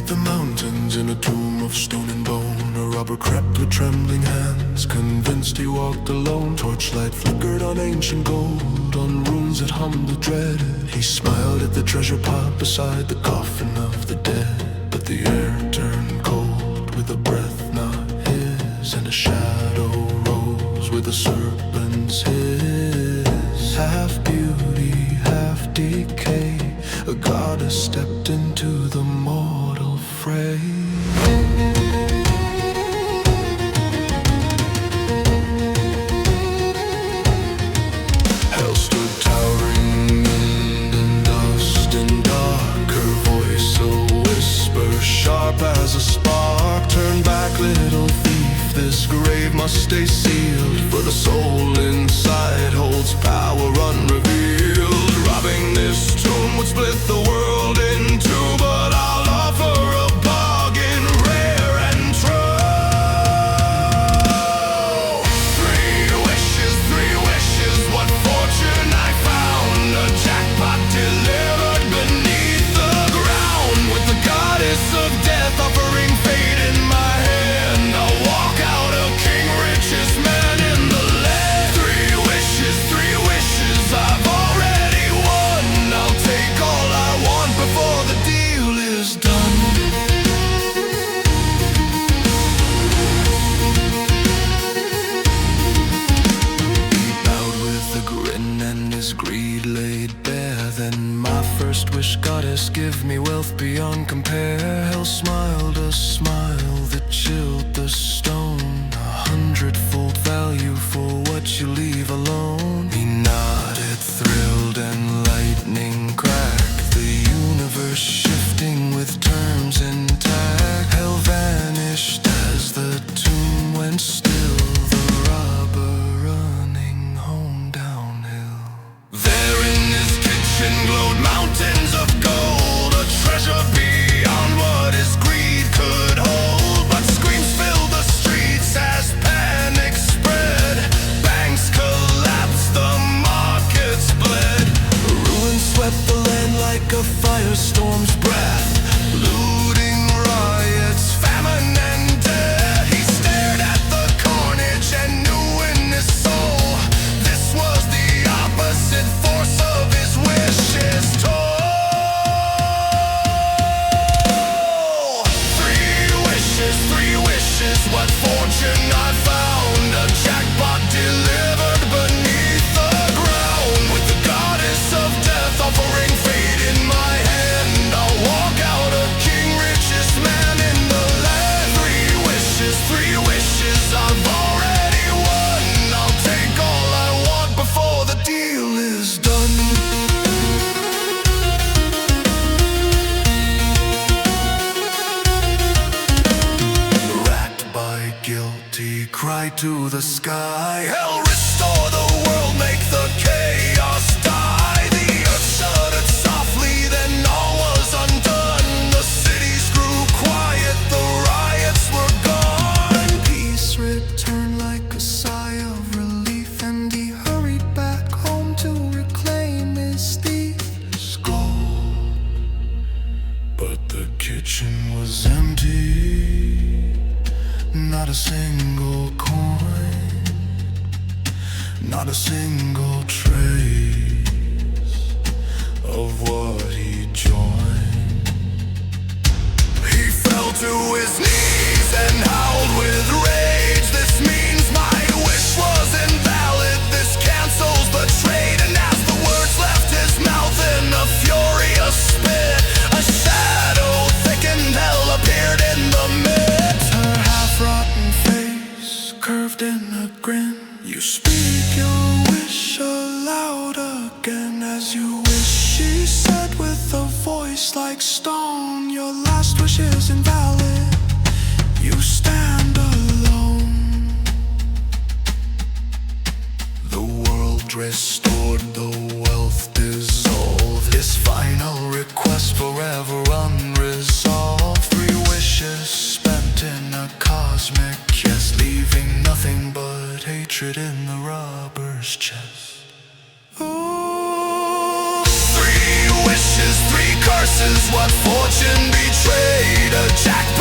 beneath the mountains, in a tomb of stone and bone, a robber crept with trembling hands, convinced he walked alone. Torchlight flickered on ancient gold, on runes that hummed the dread. He smiled at the treasure pot beside the coffin of the dead. But the air turned cold with a breath not his, and a shadow rose with a serpent's hiss. Half beauty, half decay, a goddess stepped into the mortal fray. Hell stood towering in dust and dark, her voice a whisper, sharp as a spark. Turn back, little thief, this grave must stay sealed, for the soul inside holds power unrevealed. Robbing this tomb would split the world in two, but I'll offer a bargain rare and true. Three wishes, what fortune I found. A jackpot delivered beneath the ground, with the goddess of death offering fate in my hand. I'll walk out a king, richest man in the land. Three wishes, I've already won. I'll take all I want before the deal is done. He bowed with a grin and his greed laid bare. Then my first wish, goddess, give me wealth beyond compare. Hell smiled a smile that chilled the stone, 100-fold value for what you leave alone. He nodded, thrilled, and lightning cracked, the universe shifting with terms intact. Hell vanished as the tomb went still, the robber running home downhill. There in his kitchen glowed mountains of gold, a treasure beyond what his greed could hold. But screams filled the streets as panic spread. Banks collapsed, the markets bled. Ruin swept the land like a firestorm's breath. Looting, riots, famine, and death. He stared at the carnage and knew in his soul this was the opposite force of his wishes told. Three wishes, what fortune I found. A jackpot delivered beneath the ground, with the goddess of death offering fate in my hand. I'll walk out a king, richest man in the land. Three wishes, I've already won. I'll take all I want before the deal is done. Racked by guilty, cry to the sky. Hell, restore the world, make the chaos die. The earth shuddered softly, then all was undone. The cities grew quiet, the riots were gone. Peace returned like a sigh of relief, and he hurried back home to reclaim his thief's gold. But the kitchen was empty, not a single coin, not a single trace of what he joined. He fell to his knees and howled with rage. This means my wish was invalid, this cancels the trade. And as the words left his mouth in a furious spit, a shadow thickened, hell appeared in the midst. Her half-rotten face curved in a grin. You speak your wish aloud again, as you wish, she said with a voice like stone. Your last wish is invalid, you stand alone. The world restored, the wealth dissolved, his final request forever unresolved. Three wishes spent in a cosmic kiss, leaving nothing but hatred in the robber's chest. Ooh. Three wishes, three curses, what fortune betrayed. A Sack